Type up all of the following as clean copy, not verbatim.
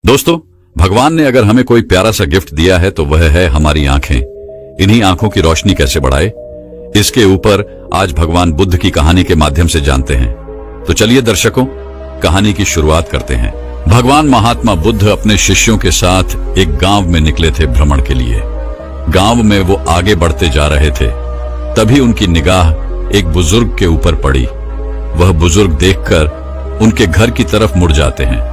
दोस्तों, भगवान ने अगर हमें कोई प्यारा सा गिफ्ट दिया है तो वह है हमारी आंखें। इन्हीं आंखों की रोशनी कैसे बढ़ाए, इसके ऊपर आज भगवान बुद्ध की कहानी के माध्यम से जानते हैं। तो चलिए दर्शकों, कहानी की शुरुआत करते हैं। भगवान महात्मा बुद्ध अपने शिष्यों के साथ एक गांव में निकले थे भ्रमण के लिए। गांव में वो आगे बढ़ते जा रहे थे, तभी उनकी निगाह एक बुजुर्ग के ऊपर पड़ी। वह बुजुर्ग देखकर उनके घर की तरफ मुड़ जाते हैं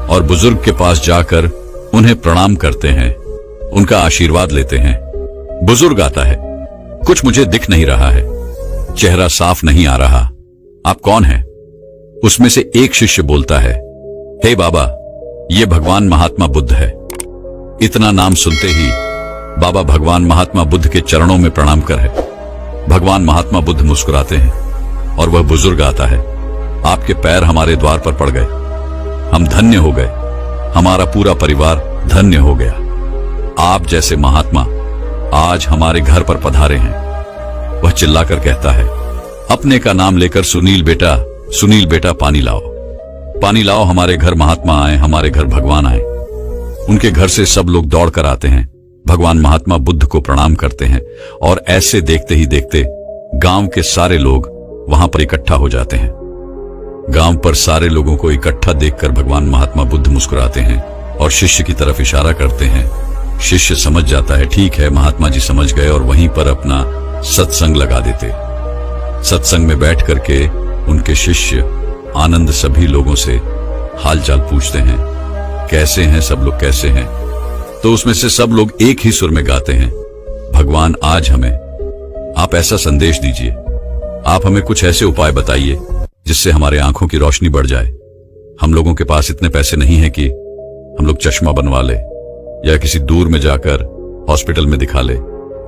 और बुजुर्ग के पास जाकर उन्हें प्रणाम करते हैं, उनका आशीर्वाद लेते हैं। बुजुर्ग आता है, कुछ मुझे दिख नहीं रहा है, चेहरा साफ नहीं आ रहा, आप कौन हैं? उसमें से एक शिष्य बोलता है, हे बाबा, ये भगवान महात्मा बुद्ध है। इतना नाम सुनते ही बाबा भगवान महात्मा बुद्ध के चरणों में प्रणाम कर है। भगवान महात्मा बुद्ध मुस्कुराते हैं और वह बुजुर्ग आता है, आपके पैर हमारे द्वार पर पड़ गए, हम धन्य हो गए, हमारा पूरा परिवार धन्य हो गया। आप जैसे महात्मा आज हमारे घर पर पधारे हैं। वह चिल्लाकर कहता है, अपने का नाम लेकर सुनील बेटा पानी लाओ, पानी लाओ, हमारे घर महात्मा आए, हमारे घर भगवान आए। उनके घर से सब लोग दौड़कर आते हैं, भगवान महात्मा बुद्ध को प्रणाम करते हैं और ऐसे देखते ही देखते गांव के सारे लोग वहां पर इकट्ठा हो जाते हैं। गांव पर सारे लोगों को इकट्ठा देखकर भगवान महात्मा बुद्ध मुस्कुराते हैं और शिष्य की तरफ इशारा करते हैं। शिष्य समझ जाता है, ठीक है, महात्मा जी समझ गए, और वहीं पर अपना सत्संग लगा देते। सत्संग में बैठ करके उनके शिष्य आनंद सभी लोगों से हालचाल पूछते हैं, कैसे हैं सब लोग, कैसे हैं? तो उसमें से सब लोग एक ही सुर में गाते हैं, भगवान आज हमें आप ऐसा संदेश दीजिए, आप हमें कुछ ऐसे उपाय बताइए जिससे हमारे आंखों की रोशनी बढ़ जाए। हम लोगों के पास इतने पैसे नहीं है कि हम लोग चश्मा बनवा ले या किसी दूर में जाकर हॉस्पिटल में दिखा ले।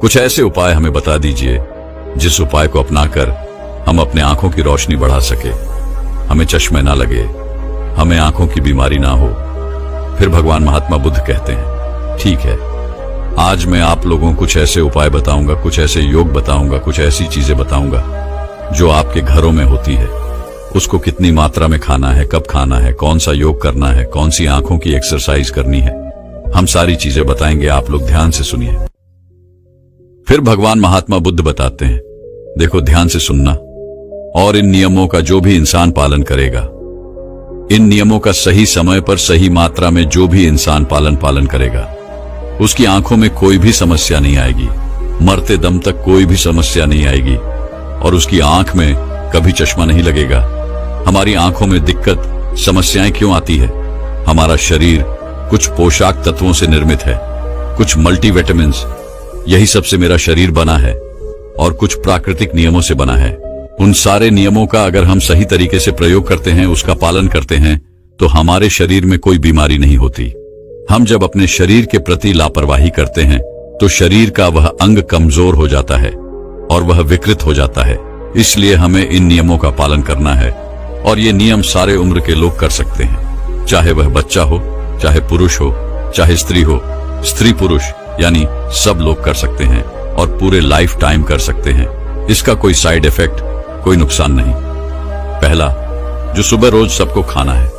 कुछ ऐसे उपाय हमें बता दीजिए जिस उपाय को अपनाकर हम अपने आंखों की रोशनी बढ़ा सके, हमें चश्मे ना लगे, हमें आंखों की बीमारी ना हो। फिर भगवान महात्मा बुद्ध कहते हैं, ठीक है, आज मैं आप लोगों को कुछ ऐसे उपाय बताऊंगा, कुछ ऐसे योग बताऊंगा, कुछ ऐसी चीजें बताऊंगा जो आपके घरों में होती है। उसको कितनी मात्रा में खाना है, कब खाना है, कौन सा योग करना है, कौन सी आंखों की एक्सरसाइज करनी है, हम सारी चीजें बताएंगे, आप लोग ध्यान से सुनिए। फिर भगवान महात्मा बुद्ध बताते हैं, देखो ध्यान से सुनना, और इन नियमों का जो भी इंसान पालन करेगा, इन नियमों का सही समय पर सही मात्रा में जो भी इंसान पालन करेगा, उसकी आंखों में कोई भी समस्या नहीं आएगी, मरते दम तक कोई भी समस्या नहीं आएगी और उसकी आंख में कभी चश्मा नहीं लगेगा। हमारी आंखों में दिक्कत, समस्याएं क्यों आती है? हमारा शरीर कुछ पोषक तत्वों से निर्मित है, कुछ मल्टीविटामिन्स, यही सबसे मेरा शरीर बना है, और कुछ प्राकृतिक नियमों से बना है। उन सारे नियमों का अगर हम सही तरीके से प्रयोग करते हैं, उसका पालन करते हैं, तो हमारे शरीर में कोई बीमारी नहीं होती। हम जब अपने शरीर के प्रति लापरवाही करते हैं तो शरीर का वह अंग कमजोर हो जाता है और वह विकृत हो जाता है। इसलिए हमें इन नियमों का पालन करना है, और ये नियम सारे उम्र के लोग कर सकते हैं, चाहे वह बच्चा हो, चाहे पुरुष हो, चाहे स्त्री हो, स्त्री पुरुष यानी सब लोग कर सकते हैं और पूरे लाइफ टाइम कर सकते हैं। इसका कोई साइड इफेक्ट, कोई नुकसान नहीं। पहला, जो सुबह रोज सबको खाना है।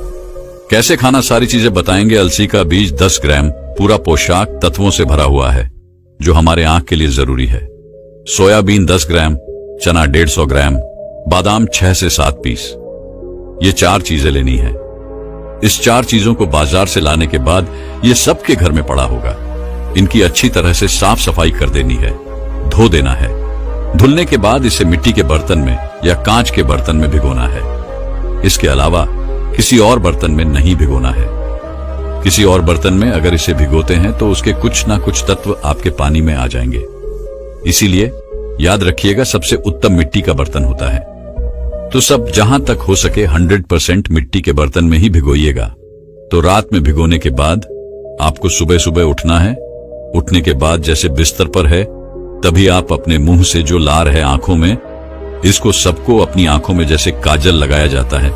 कैसे खाना, सारी चीजें बताएंगे। अलसी का बीज 10 ग्राम पूरा पोषक तत्वों से भरा हुआ है जो हमारे आंख के लिए जरूरी है। सोयाबीन 10 ग्राम, चना 150 ग्राम, बादाम 6 से 7 पीस। ये 4 चीजें लेनी है। इस 4 चीजों को बाजार से लाने के बाद ये सबके घर में पड़ा होगा। इनकी अच्छी तरह से साफ सफाई कर देनी है, धो देना है। धुलने के बाद इसे मिट्टी के बर्तन में या कांच के बर्तन में भिगोना है। इसके अलावा किसी और बर्तन में नहीं भिगोना है। किसी और बर्तन में अगर इसे भिगोते हैं तो उसके कुछ ना कुछ तत्व आपके पानी में आ जाएंगे। इसीलिए याद रखिएगा, सबसे उत्तम मिट्टी का बर्तन होता है। तो सब जहां तक हो सके 100% मिट्टी के बर्तन में ही भिगोइएगा। तो रात में भिगोने के बाद आपको सुबह सुबह उठना है। उठने के बाद जैसे बिस्तर पर है, तभी आप अपने मुंह से जो लार है आंखों में, इसको सबको अपनी आंखों में जैसे काजल लगाया जाता है,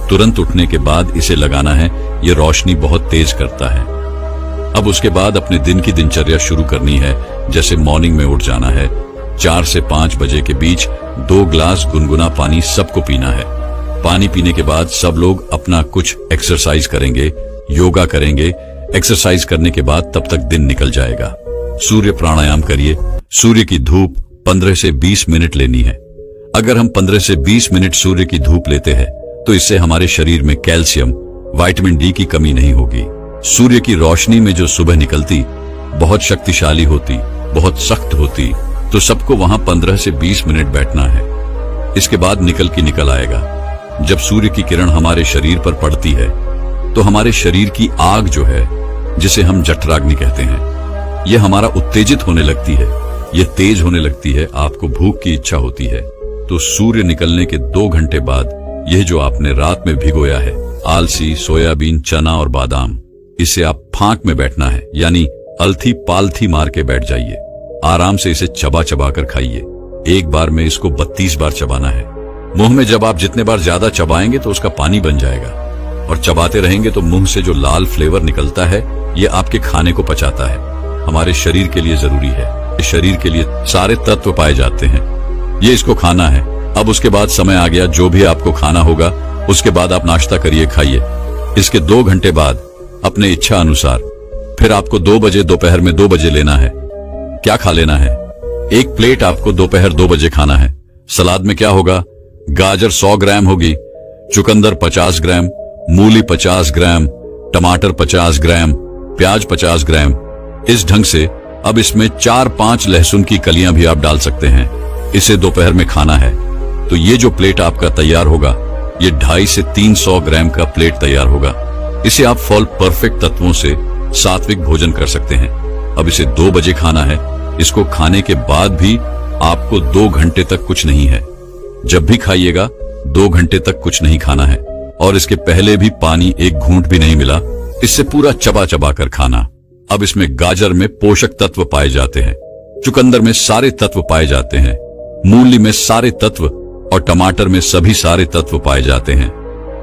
तुरंत उठने के बाद इसे लगाना है। ये रोशनी बहुत तेज करता है। अब उसके बाद अपने दिन की दिनचर्या शुरू करनी है। जैसे मॉर्निंग में उठ जाना है, 4 से 5 बजे के बीच 2 ग्लास गुनगुना पानी सबको पीना है। पानी पीने के बाद सब लोग अपना कुछ एक्सरसाइज करेंगे, योगा करेंगे, एक्सरसाइज करने के बाद तब तक दिन निकल जाएगा। सूर्य प्राणायाम करिए। सूर्य की धूप 15 से 20 मिनट लेनी है। अगर हम 15 से 20 मिनट सूर्य की धूप लेते हैं तो इससे हमारे शरीर में कैल्शियम, विटामिन डी की कमी नहीं होगी। सूर्य की रोशनी में जो सुबह निकलती बहुत शक्तिशाली होती, बहुत सख्त होती, तो सबको वहां 15 से 20 मिनट बैठना है। इसके बाद निकल आएगा। जब सूर्य की किरण हमारे शरीर पर पड़ती है तो हमारे शरीर की आग जो है, जिसे हम जठराग्नि कहते हैं, यह हमारा उत्तेजित होने लगती है, यह तेज होने लगती है, आपको भूख की इच्छा होती है। तो सूर्य निकलने के 2 घंटे बाद यह जो आपने रात में भिगोया है, आलसी, सोयाबीन, चना और बादाम, इसे आप फांक में बैठना है, यानी अलथी पालथी मार के बैठ जाइए। आराम से इसे चबा चबा कर खाइए। एक बार में इसको 32 बार चबाना है। मुंह में जब आप जितने बार ज्यादा चबाएंगे तो उसका पानी बन जाएगा, और चबाते रहेंगे तो मुंह से जो लाल फ्लेवर निकलता है यह आपके खाने को पचाता है। हमारे शरीर के लिए जरूरी है। शरीर के लिए सारे तत्व पाए जाते हैं। ये इसको खाना है। अब उसके बाद समय आ गया, जो भी आपको खाना होगा उसके बाद आप नाश्ता करिए, खाइए। इसके 2 घंटे बाद अपने इच्छा अनुसार फिर आपको 2 बजे, दोपहर में 2 बजे लेना है। क्या खा लेना है? एक प्लेट आपको दोपहर 2 बजे खाना है। सलाद में क्या होगा? गाजर 100 ग्राम होगी, चुकंदर 50 ग्राम, मूली 50 ग्राम, टमाटर 50 ग्राम, प्याज 50 ग्राम। इस ढंग से अब इसमें 4-5 लहसुन की कलियां भी आप डाल सकते हैं। इसे दोपहर में खाना है। तो ये जो प्लेट आपका तैयार होगा, ये 250 से 300 ग्राम का प्लेट तैयार होगा। इसे आप फॉल परफेक्ट तत्वों से सात्विक भोजन कर सकते हैं। अब इसे 2 बजे खाना है। इसको खाने के बाद भी आपको 2 घंटे तक कुछ नहीं है। जब भी खाइएगा 2 घंटे तक कुछ नहीं खाना है, और इसके पहले भी पानी एक घूंट भी नहीं मिला। इससे पूरा चबा चबा कर खाना। अब इसमें गाजर में पोषक तत्व पाए जाते हैं, चुकंदर में सारे तत्व पाए जाते हैं, मूली में सारे तत्व और टमाटर में सभी सारे तत्व पाए जाते हैं।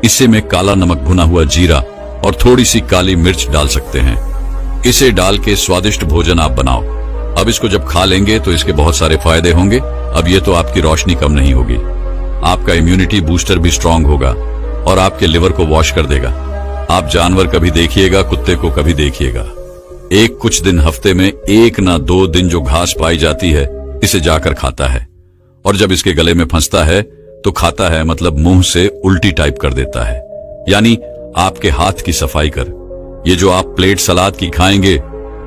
इसे में काला नमक, भुना हुआ जीरा और थोड़ी सी काली मिर्च डाल सकते हैं। इसे डाल के स्वादिष्ट भोजन आप बनाओ। अब इसको जब खा लेंगे तो इसके बहुत सारे फायदे होंगे। अब ये तो आपकी रोशनी कम नहीं होगी, आपका इम्यूनिटी बूस्टर भी स्ट्रांग होगा और आपके लिवर को वॉश कर देगा। आप जानवर कभी देखिएगा, कुत्ते को कभी देखिएगा, एक कुछ दिन हफ्ते में 1 ना 2 दिन जो घास पाई जाती है इसे जाकर खाता है, और जब इसके गले में फंसता है तो खाता है, मतलब मुंह से उल्टी टाइप कर देता है। यानी आपके हाथ की सफाई कर। ये जो आप प्लेट सलाद की खाएंगे,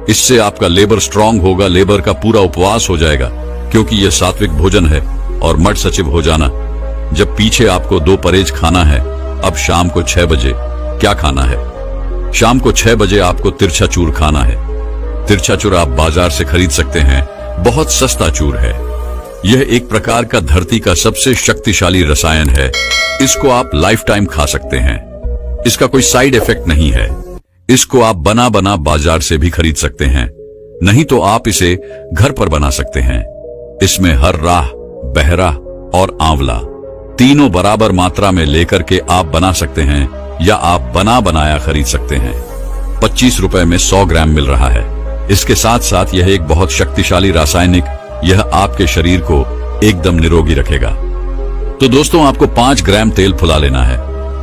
इससे आपका लेबर स्ट्रांग होगा, लेबर का पूरा उपवास हो जाएगा, क्योंकि यह सात्विक भोजन है। और मठ सचिव हो जाना। जब पीछे आपको 2 परहेज खाना है, अब शाम को 6 बजे क्या खाना है? शाम को 6 बजे आपको तिरछा चूर खाना है। तिरछा चूर आप बाजार से खरीद सकते हैं, बहुत सस्ता चूर है। यह एक प्रकार का धरती का सबसे शक्तिशाली रसायन है। इसको आप लाइफ टाइम खा सकते हैं। इसका कोई साइड इफेक्ट नहीं है। इसको आप बना बना बाजार से भी खरीद सकते हैं, नहीं तो आप इसे घर पर बना सकते हैं। इसमें हर राह, बहरा और आंवला तीनों बराबर मात्रा में लेकर के आप बना सकते हैं, या आप बना बनाया खरीद सकते हैं। 25 रुपए में 100 ग्राम मिल रहा है। इसके साथ साथ यह एक बहुत शक्तिशाली रासायनिक, यह आपके शरीर को एकदम निरोगी रखेगा। तो दोस्तों, आपको 5 ग्राम तेल फुला लेना है,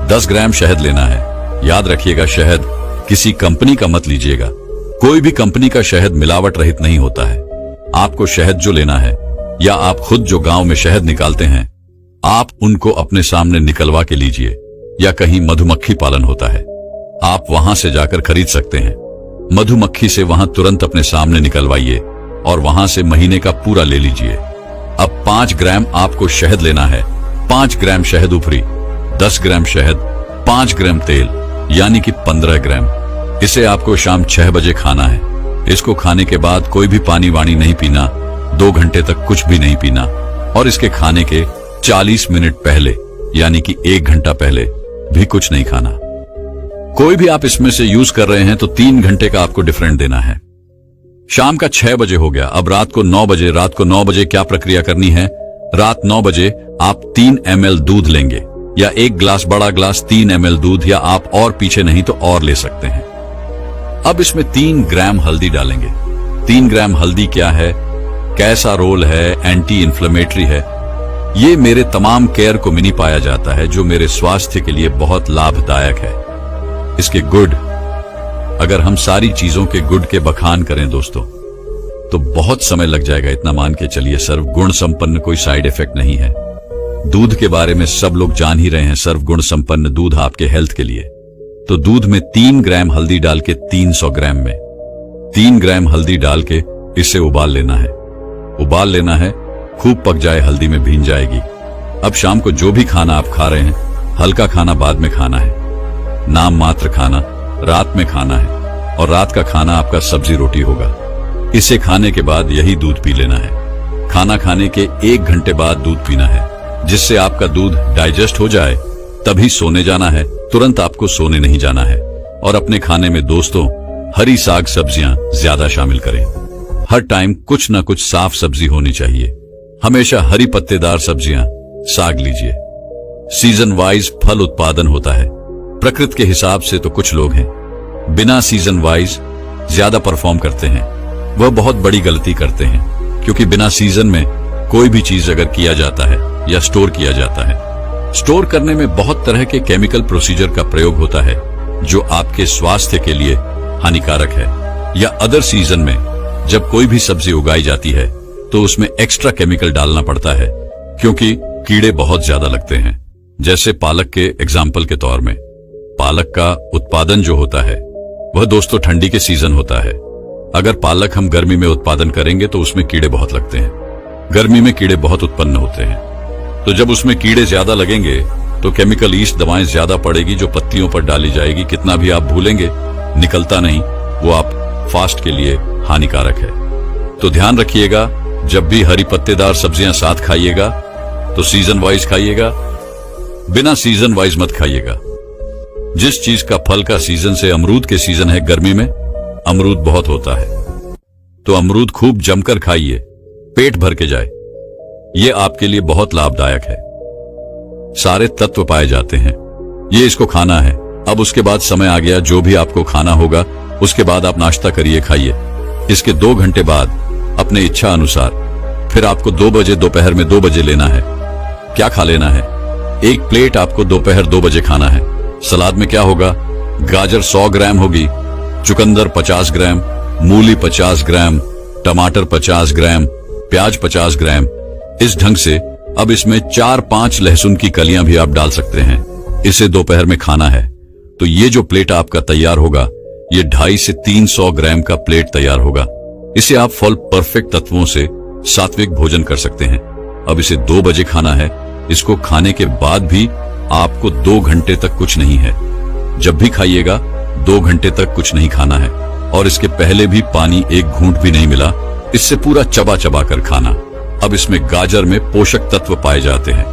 10 ग्राम शहद लेना है। याद रखिएगा, शहद किसी कंपनी का मत लीजिएगा। कोई भी कंपनी का शहद मिलावट रहित नहीं होता है। आपको शहद जो लेना है, या आप खुद जो गांव में शहद निकालते हैं, आप उनको अपने सामने निकलवा के लीजिए, या कहीं मधुमक्खी पालन होता है, आप वहां से जाकर खरीद सकते हैं। मधुमक्खी से वहां तुरंत अपने सामने निकलवाइए और वहां से महीने का पूरा ले लीजिए। अब 5 ग्राम आपको शहद लेना है। 5 ग्राम शहद ऊपरी, 10 ग्राम शहद, 5 ग्राम तेल, यानी कि 15 ग्राम। इसे आपको शाम 6 बजे खाना है। इसको खाने के बाद कोई भी पानी वाणी नहीं पीना, 2 घंटे तक कुछ भी नहीं पीना, और इसके खाने के 40 मिनट पहले, यानी कि 1 घंटा पहले भी कुछ नहीं खाना। कोई भी आप इसमें से यूज कर रहे हैं तो 3 घंटे का आपको डिफरेंट देना है। शाम का 6 बजे हो गया। अब रात को 9 बजे, रात को 9 बजे क्या प्रक्रिया करनी है? रात 9 बजे आप 3 ml दूध लेंगे, या 1 ग्लास, बड़ा ग्लास 3 ml दूध, या आप और पीछे नहीं तो और ले सकते हैं। अब इसमें 3 ग्राम हल्दी डालेंगे। 3 ग्राम हल्दी क्या है, कैसा रोल है, एंटी इन्फ्लेमेटरी है। ये मेरे तमाम केयर कुमिनी पाया जाता है, जो मेरे स्वास्थ्य के लिए बहुत लाभदायक है। इसके गुड, अगर हम सारी चीजों के गुड के बखान करें दोस्तों तो बहुत समय लग जाएगा। इतना मान के चलिए सर्व गुण संपन्न कोई साइड इफेक्ट नहीं है। दूध के बारे में सब लोग जान ही रहे हैं, सर्व गुण संपन्न दूध आपके हेल्थ के लिए। तो दूध में 3 ग्राम हल्दी डाल के 300 ग्राम में 3 ग्राम हल्दी डाल के इसे उबाल लेना है। उबाल लेना है, खूब पक जाए, हल्दी में भीन जाएगी। अब शाम को जो भी खाना आप खा रहे हैं, हल्का खाना बाद में खाना है, नाम मात्र खाना रात में खाना है, और रात का खाना आपका सब्जी रोटी होगा। इसे खाने के बाद यही दूध पी लेना है। खाना खाने के 1 घंटे बाद दूध पीना है, जिससे आपका दूध डाइजेस्ट हो जाए, तभी सोने जाना है। तुरंत आपको सोने नहीं जाना है। और अपने खाने में दोस्तों हरी साग सब्जियां ज्यादा शामिल करें। हर टाइम कुछ ना कुछ साफ सब्जी होनी चाहिए। हमेशा हरी पत्तेदार सब्जियां, साग लीजिए। सीजन वाइज फल उत्पादन होता है। प्रकृति के हिसाब से तो कुछ लोग हैं बिना सीजन वाइज ज्यादा परफॉर्म करते हैं, वह बहुत बड़ी गलती करते हैं। क्योंकि बिना सीजन में कोई भी चीज अगर किया जाता है या स्टोर किया जाता है, स्टोर करने में बहुत तरह के केमिकल प्रोसीजर का प्रयोग होता है जो आपके स्वास्थ्य के लिए हानिकारक है। या अदर सीजन में जब कोई भी सब्जी उगाई जाती है तो उसमें एक्स्ट्रा केमिकल डालना पड़ता है, क्योंकि कीड़े बहुत ज्यादा लगते हैं। जैसे पालक के एग्जाम्पल के तौर में, पालक का उत्पादन जो होता है वह दोस्तों ठंडी के सीजन होता है। अगर पालक हम गर्मी में उत्पादन करेंगे तो उसमें कीड़े बहुत लगते हैं। गर्मी में कीड़े बहुत उत्पन्न होते हैं। तो जब उसमें कीड़े ज्यादा लगेंगे तो केमिकल ईस्ट दवाएं ज्यादा पड़ेगी जो पत्तियों पर डाली जाएगी। कितना भी आप भूलेंगे निकलता नहीं, वो आप फास्ट के लिए हानिकारक है। तो ध्यान रखिएगा, जब भी हरी पत्तेदार सब्जियां साथ खाइएगा तो सीजन वाइज खाइएगा, बिना सीजन वाइज मत खाइएगा। जिस चीज का फल का सीजन से अमरूद के सीजन है, गर्मी में अमरूद बहुत होता है, तो अमरूद खूब जमकर खाइए, पेट भर के जाए। ये आपके लिए बहुत लाभदायक है। सारे तत्व पाए जाते हैं, ये इसको खाना है। अब उसके बाद समय आ गया, जो भी आपको खाना होगा उसके बाद आप नाश्ता करिए, खाइए। इसके 2 घंटे बाद अपने इच्छा अनुसार फिर आपको 2 बजे, दोपहर में 2 बजे लेना है। क्या खा लेना है? 1 प्लेट आपको दोपहर 2 बजे खाना है। सलाद में क्या होगा? गाजर 100 ग्राम होगी, चुकंदर 50 ग्राम, मूली 50 ग्राम, टमाटर 50 ग्राम, प्याज 50 ग्राम। इस ढंग से अब इसमें 4-5 लहसुन की कलियां भी आप डाल सकते हैं। इसे दोपहर में खाना है। तो ये जो प्लेट आपका तैयार होगा, ये 250 से 300 ग्राम का प्लेट तैयार होगा। इसे आप फल परफेक्ट तत्वों से सात्विक भोजन कर सकते हैं। अब इसे 2 बजे खाना है। इसको खाने के बाद भी आपको 2 घंटे तक कुछ नहीं है। जब भी खाइएगा 2 घंटे तक कुछ नहीं खाना है। और इसके पहले भी पानी 1 घूंट भी नहीं मिला। इससे पूरा चबा चबा कर खाना। अब इसमें गाजर में पोषक तत्व पाए जाते हैं,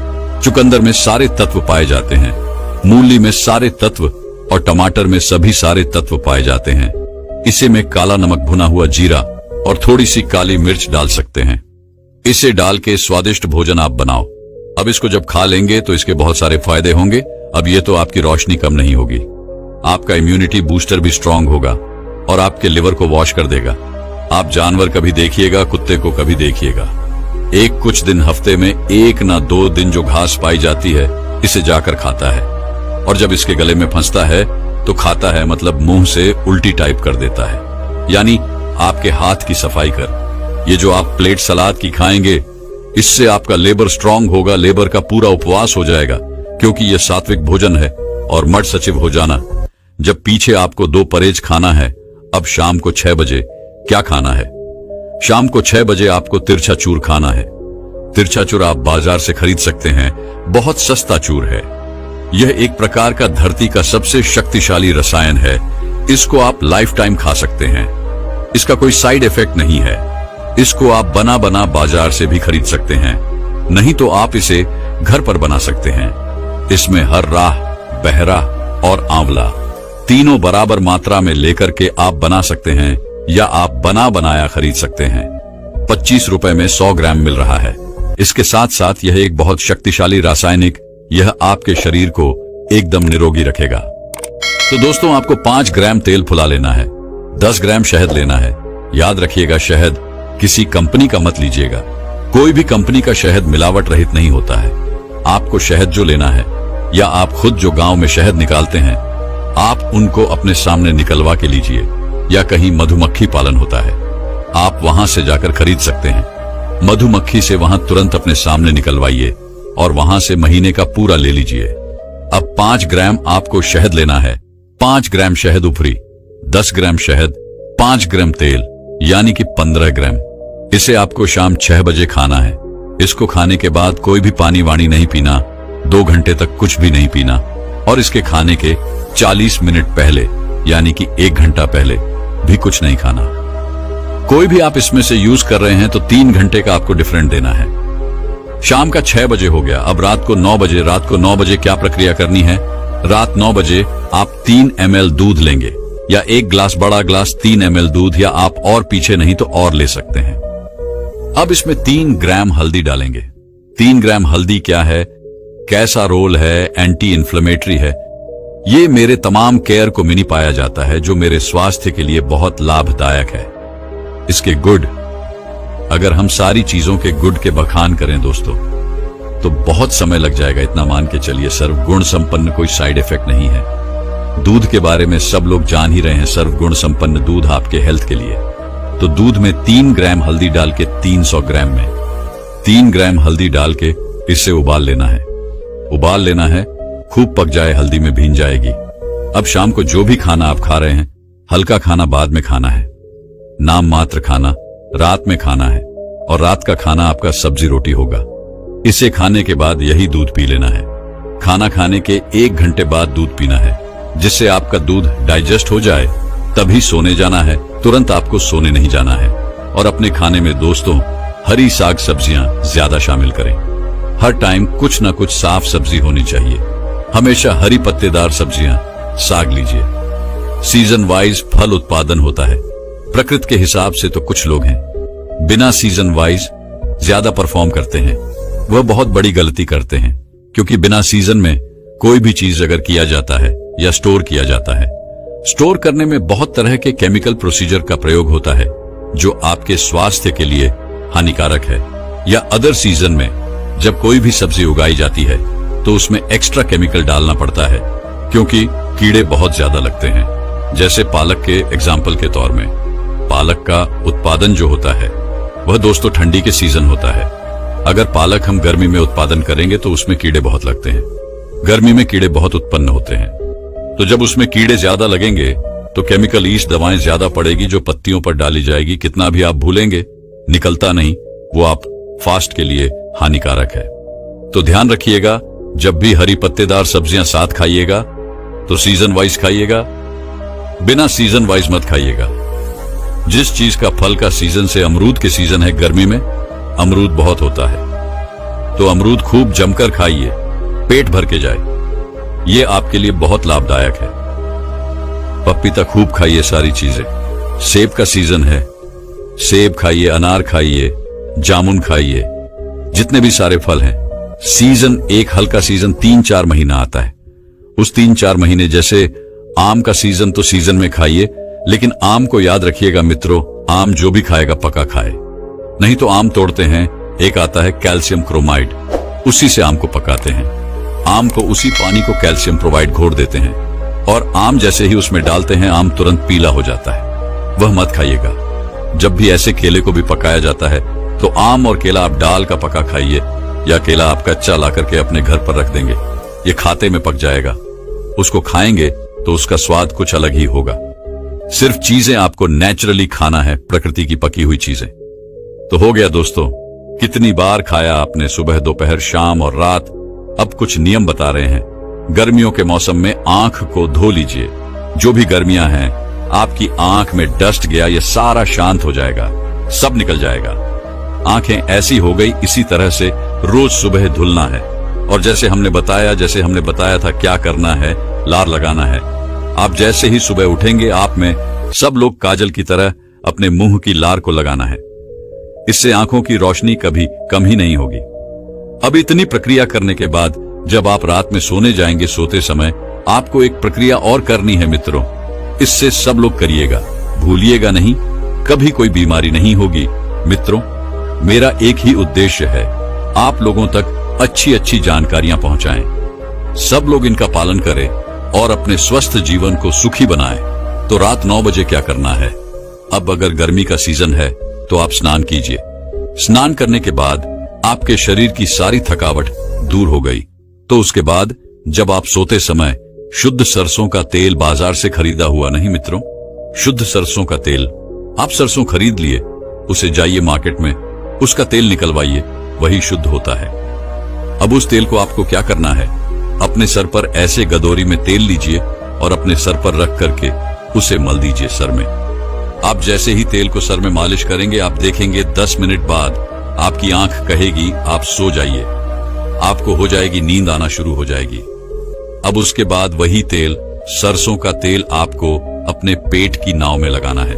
चुकंदर में सारे तत्व पाए जाते हैं, मूली में सारे तत्व और टमाटर में सभी सारे तत्व पाए जाते हैं। इसे में काला नमक, भुना हुआ जीरा और थोड़ी सी काली मिर्च डाल सकते हैं। इसे डाल के स्वादिष्ट भोजन आप बनाओ। अब इसको जब खा लेंगे तो इसके बहुत सारे फायदे होंगे। अब ये तो आपकी रोशनी कम नहीं होगी, आपका इम्यूनिटी बूस्टर भी स्ट्रांग होगा और आपके लिवर को वॉश कर देगा। आप जानवर कभी देखिएगा, कुत्ते को कभी देखिएगा, एक कुछ दिन हफ्ते में 1 ना 2 दिन जो घास पाई जाती है इसे जाकर खाता है। और जब इसके गले में फंसता है तो खाता है, मतलब मुंह से उल्टी टाइप कर देता है। यानी आपके हाथ की सफाई कर। ये जो आप प्लेट सलाद की खाएंगे, इससे आपका लेबर स्ट्रांग होगा, लेबर का पूरा उपवास हो जाएगा, क्योंकि ये सात्विक भोजन है। और मठ सचिव हो जाना। जब पीछे आपको 2 परहेज खाना है, अब शाम को 6 बजे क्या खाना है? शाम को 6 बजे आपको तिरछा चूर खाना है। तिरछा चूर आप बाजार से खरीद सकते हैं, बहुत सस्ता चूर है। यह एक प्रकार का धरती का सबसे शक्तिशाली रसायन है। इसको आप लाइफ टाइम खा सकते हैं। इसका कोई साइड इफेक्ट नहीं है। इसको आप बना बना बाजार से भी खरीद सकते हैं, नहीं तो आप इसे घर पर बना सकते हैं। इसमें हर राह, बहरा और आंवला तीनों बराबर मात्रा में लेकर के आप बना सकते हैं, या आप बना बनाया खरीद सकते हैं। 25 रुपए में 100 ग्राम मिल रहा है। इसके साथ साथ यह एक बहुत शक्तिशाली रासायनिक, यह आपके शरीर को एकदम निरोगी रखेगा। तो दोस्तों, आपको 5 ग्राम तेल फुला लेना है, 10 ग्राम शहद लेना है। याद रखिएगा, शहद किसी कंपनी का मत लीजिएगा। कोई भी कंपनी का शहद मिलावट रहित नहीं होता है। आपको शहद जो लेना है, या आप खुद जो गांव में शहद निकालते हैं, आप उनको अपने सामने निकलवा के लीजिए, या कहीं मधुमक्खी पालन होता है, आप वहां से जाकर खरीद सकते हैं। मधुमक्खी से वहां तुरंत अपने सामने निकलवाइए और वहां से महीने का पूरा ले लीजिए। अब 5 ग्राम आपको शहद लेना है। 5 ग्राम शहद ऊपरी, 10 ग्राम शहद, 5 ग्राम तेल, यानी कि 15 ग्राम। इसे आपको शाम 6 बजे खाना है। इसको खाने के बाद कोई भी पानी वाणी नहीं पीना, 2 घंटे तक कुछ भी नहीं पीना, और इसके खाने के 40 मिनट पहले यानी कि 1 घंटा पहले भी कुछ नहीं खाना। कोई भी आप इसमें से यूज कर रहे हैं तो 3 घंटे का आपको डिफरेंट देना है। शाम का 6 बजे हो गया, अब रात को 9 बजे। रात को 9 बजे क्या प्रक्रिया करनी है? रात 9 बजे आप 3 ml दूध लेंगे, या 1 ग्लास, बड़ा ग्लास 3 ml दूध, या आप और पीछे नहीं तो और ले सकते हैं। अब इसमें 3 ग्राम हल्दी डालेंगे। 3 ग्राम हल्दी क्या है, कैसा रोल है, एंटी इन्फ्लेमेटरी है। ये मेरे तमाम केयर को मिनी पाया जाता है, जो मेरे स्वास्थ्य के लिए बहुत लाभदायक है। इसके गुड, अगर हम सारी चीजों के गुड के बखान करें दोस्तों, तो बहुत समय लग जाएगा। इतना मान के चलिए, सर्व गुण संपन्न कोई साइड इफेक्ट नहीं है। दूध के बारे में सब लोग जान ही रहे हैं, सर्व गुण संपन्न दूध आपके हेल्थ के लिए। तो दूध में 3 ग्राम हल्दी डाल के 300 ग्राम में 3 ग्राम हल्दी डाल के इसे उबाल लेना है। उबाल लेना है, खूब पक जाए, हल्दी में भीन जाएगी। अब शाम को जो भी खाना आप खा रहे हैं, हल्का खाना बाद में खाना है, नाम मात्र खाना रात में खाना है, और रात का खाना आपका सब्जी रोटी होगा। इसे खाने के बाद यही दूध पी लेना है। खाना खाने के 1 घंटे बाद दूध पीना है, जिससे आपका दूध डाइजेस्ट हो जाए, तभी सोने जाना है। तुरंत आपको सोने नहीं जाना है। और अपने खाने में दोस्तों हरी साग सब्जियां ज्यादा शामिल करें। हर टाइम कुछ ना कुछ साफ सब्जी होनी चाहिए। हमेशा हरी पत्तेदार सब्जियां, साग लीजिए। सीजन वाइज फल उत्पादन होता है। प्रकृति के हिसाब से तो कुछ लोग हैं बिना सीजन वाइज ज्यादा परफॉर्म करते हैं, वह बहुत बड़ी गलती करते हैं। क्योंकि बिना सीजन में कोई भी चीज अगर किया जाता है या स्टोर किया जाता है, स्टोर करने में बहुत तरह के केमिकल प्रोसीजर का प्रयोग होता है, जो आपके स्वास्थ्य के लिए हानिकारक है। या अदर सीजन में जब कोई भी सब्जी उगाई जाती है तो उसमें एक्स्ट्रा केमिकल डालना पड़ता है, क्योंकि कीड़े बहुत ज्यादा लगते हैं। जैसे पालक के एग्जाम्पल के तौर में, पालक का उत्पादन जो होता है वह दोस्तों ठंडी के सीजन होता है। अगर पालक हम गर्मी में उत्पादन करेंगे तो उसमें कीड़े बहुत लगते हैं। गर्मी में कीड़े बहुत उत्पन्न होते हैं, तो जब उसमें कीड़े ज्यादा लगेंगे तो केमिकल ईस्ट दवाएं ज्यादा पड़ेगी, जो पत्तियों पर डाली जाएगी। कितना भी आप भूलेंगे, निकलता नहीं, वो आप फास्ट के लिए हानिकारक है। तो ध्यान रखिएगा, जब भी हरी पत्तेदार सब्जियां साथ खाइएगा तो सीजन वाइज खाइएगा, बिना सीजन वाइज मत खाइएगा। जिस चीज का फल का सीजन से, अमरूद के सीजन है गर्मी में, अमरूद बहुत होता है, तो अमरूद खूब जमकर खाइए, पेट भर के जाए, ये आपके लिए बहुत लाभदायक है। पपीता खूब खाइए, सारी चीजें। सेब का सीजन है, सेब खाइए, अनार खाइए, जामुन खाइए, जितने भी सारे फल हैं। सीजन, एक हल्का सीजन 3-4 महीना आता है। उस 3-4 महीने, जैसे आम का सीजन, तो सीजन में खाइए, लेकिन आम को याद रखिएगा मित्रों, आम जो भी खाएगा पका खाए, नहीं तो आम तोड़ते हैं, एक आता है कैल्शियम क्रोमाइड, उसी से आम को पकाते हैं। आम को उसी पानी को कैल्शियम प्रोवाइड घोर देते हैं, और आम जैसे ही उसमें डालते हैं, आम तुरंत पीला हो जाता है। वह मत खाइएगा। जब भी ऐसे केले को भी पकाया जाता है तो आम और केला आप डाल का पका खाइए, या केला आप कच्चा ला करके अपने घर पर रख देंगे, ये खाते में पक जाएगा। उसको खाएंगे तो उसका स्वाद कुछ अलग ही होगा। सिर्फ चीजें आपको नेचुरली खाना है, प्रकृति की पकी हुई चीजें। तो हो गया दोस्तों, कितनी बार खाया आपने, सुबह, दोपहर, शाम और रात। अब कुछ नियम बता रहे हैं। गर्मियों के मौसम में आंख को धो लीजिए। जो भी गर्मियां हैं, आपकी आंख में डस्ट गया, ये सारा शांत हो जाएगा, सब निकल जाएगा। आंखें ऐसी हो गई, इसी तरह से रोज सुबह धुलना है। और जैसे हमने बताया था क्या करना है, लार लगाना है। आप जैसे ही सुबह उठेंगे, आप में सब लोग काजल की तरह अपने मुंह की लार को लगाना है। इससे आंखों की रोशनी कभी कम ही नहीं होगी। अब इतनी प्रक्रिया करने के बाद जब आप रात में सोने जाएंगे, सोते समय आपको एक प्रक्रिया और करनी है मित्रों। इससे सब लोग करिएगा, भूलिएगा नहीं, कभी कोई बीमारी नहीं होगी। मित्रों, मेरा एक ही उद्देश्य है, आप लोगों तक अच्छी अच्छी जानकारियां पहुंचाएं, सब लोग इनका पालन करें और अपने स्वस्थ जीवन को सुखी बनाएं, तो रात 9 बजे क्या करना है? अब अगर गर्मी का सीजन है तो आप स्नान कीजिए। स्नान करने के बाद आपके शरीर की सारी थकावट दूर हो गई, तो उसके बाद जब आप सोते समय शुद्ध सरसों का तेल बाजार से खरीदा हुआ नहीं मित्रों, शुद्ध सरसों का तेल, आप सरसों खरीद लिए, उसे जाइए मार्केट में, उसका तेल निकलवाइए, वही शुद्ध होता है। अब उस तेल को आपको क्या करना है? अपने सर पर ऐसे गदोरी में तेल लीजिए और अपने सर पर रख करके उसे मल दीजिए सर में। आप जैसे ही तेल को सर में मालिश करेंगे, आप देखेंगे 10 मिनट बाद आपकी आंख कहेगी आप सो जाइए, आपको हो जाएगी नींद आना शुरू हो जाएगी। अब उसके बाद वही तेल, सरसों का तेल, आपको अपने पेट की नाव में लगाना है,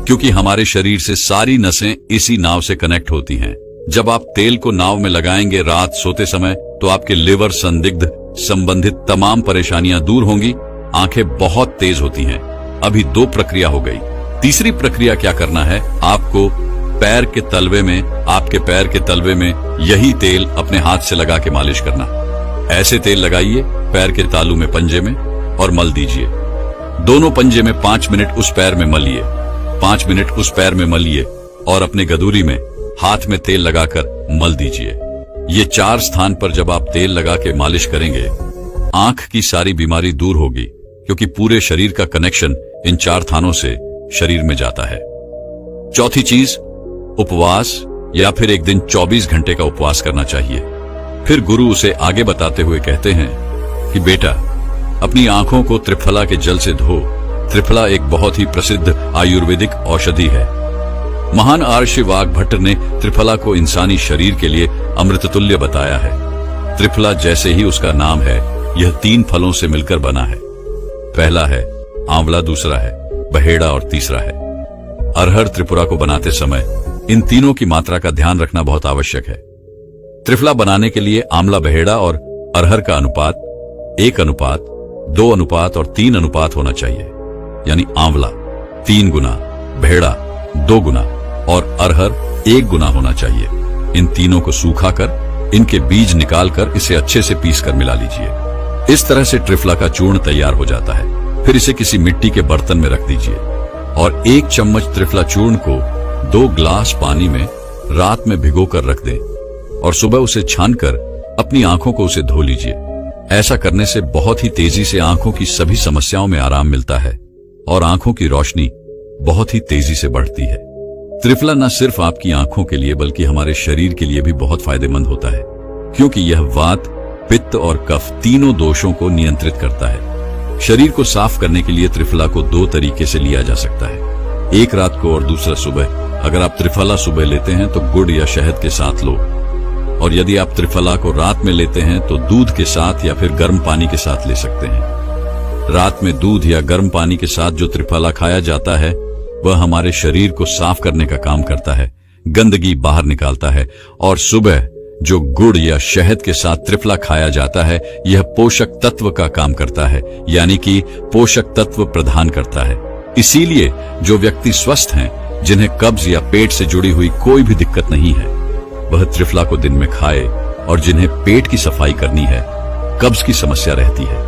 क्योंकि हमारे शरीर से सारी नसें इसी नाव से कनेक्ट होती हैं। जब आप तेल को नाव में लगाएंगे रात सोते समय, तो आपके लिवर संदिग्ध संबंधित तमाम परेशानियां दूर होंगी, आंखें बहुत तेज होती हैं। अभी 2 प्रक्रिया हो गई। तीसरी प्रक्रिया क्या करना है? आपको पैर के तलवे में, आपके पैर के तलवे में यही तेल अपने हाथ से लगा के मालिश करना। ऐसे तेल लगाइए पैर के तालू में, पंजे में, और मल दीजिए। दोनों पंजे में 5 मिनट उस पैर में मलिए, 5 मिनट उस पैर में मलिए और अपने गदूरी में हाथ में तेल लगाकर मल दीजिए। ये 4 स्थान पर जब आप तेल लगा के मालिश करेंगे, आंख की सारी बीमारी दूर होगी, क्योंकि पूरे शरीर का कनेक्शन इन 4 थानों से शरीर में जाता है। चौथी चीज, उपवास या फिर एक दिन 24 घंटे का उपवास करना चाहिए। फिर गुरु उसे आगे बताते हुए कहते हैं कि बेटा, अपनी आंखों को त्रिफला के जल से धो। त्रिफला एक बहुत ही प्रसिद्ध आयुर्वेदिक औषधि है। महान आर्षि वाग्भट्ट ने त्रिफला को इंसानी शरीर के लिए अमृततुल्य बताया है। त्रिफला जैसे ही उसका नाम है, यह 3 फलों से मिलकर बना है। पहला है आंवला, दूसरा है बहेड़ा और तीसरा है अरहर। त्रिपुरा को बनाते समय इन तीनों की मात्रा का ध्यान रखना बहुत आवश्यक है। त्रिफला बनाने के लिए आंवला, बहेड़ा और अरहर का अनुपात 1 अनुपात 2 अनुपात और 3 अनुपात होना चाहिए। यानी आंवला 3 गुना, बहेड़ा 2 गुना और अरहर 1 गुना होना चाहिए। इन तीनों को सूखाकर इनके बीज निकालकर इसे अच्छे से पीसकर मिला लीजिए। इस तरह से त्रिफला का चूर्ण तैयार हो जाता है। फिर इसे किसी मिट्टी के बर्तन में रख दीजिए और 1 चम्मच त्रिफला चूर्ण को 2 ग्लास पानी में रात में भिगोकर रख दें और सुबह उसे छानकर अपनी आंखों को उसे धो लीजिए। ऐसा करने से बहुत ही तेजी से आंखों की सभी समस्याओं में आराम मिलता है और आंखों की रोशनी बहुत ही तेजी से बढ़ती है। त्रिफला न सिर्फ आपकी आंखों के लिए बल्कि हमारे शरीर के लिए भी बहुत फायदेमंद होता है, क्योंकि यह वात, पित्त और कफ तीनों दोषों को नियंत्रित करता है। शरीर को साफ करने के लिए त्रिफला को 2 तरीके से लिया जा सकता है, एक रात को और दूसरा सुबह। अगर आप त्रिफला सुबह लेते हैं तो गुड़ या शहद के साथ लो, और यदि आप त्रिफला को रात में लेते हैं तो दूध के साथ या फिर गर्म पानी के साथ ले सकते हैं। रात में दूध या गर्म पानी के साथ जो त्रिफला खाया जाता है वह हमारे शरीर को साफ करने का काम करता है, गंदगी बाहर निकालता है। और सुबह जो गुड़ या शहद के साथ त्रिफला खाया जाता है, यह पोषक तत्व का काम करता है, यानी कि पोषक तत्व प्रदान करता है। इसीलिए जो व्यक्ति स्वस्थ हैं, जिन्हें कब्ज या पेट से जुड़ी हुई कोई भी दिक्कत नहीं है, वह त्रिफला को दिन में खाए, और जिन्हें पेट की सफाई करनी है, कब्ज की समस्या रहती है,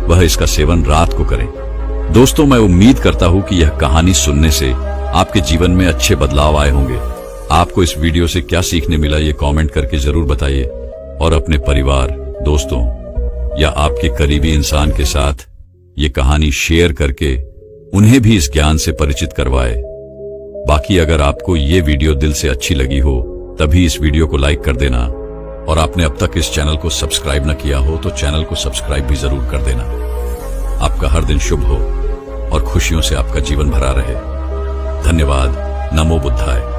वह इसका सेवन रात को करें। दोस्तों, मैं उम्मीद करता हूं कि यह कहानी सुनने से आपके जीवन में अच्छे बदलाव आए होंगे। आपको इस वीडियो से क्या सीखने मिला, ये कमेंट करके जरूर बताइए, और अपने परिवार, दोस्तों या आपके करीबी इंसान के साथ ये कहानी शेयर करके उन्हें भी इस ज्ञान से परिचित करवाए। बाकी अगर आपको ये वीडियो दिल से अच्छी लगी हो तभी इस वीडियो को लाइक कर देना, और आपने अब तक इस चैनल को सब्सक्राइब न किया हो तो चैनल को सब्सक्राइब भी जरूर कर देना। आपका हर दिन शुभ हो और खुशियों से आपका जीवन भरा रहे। धन्यवाद। नमो बुद्धाय।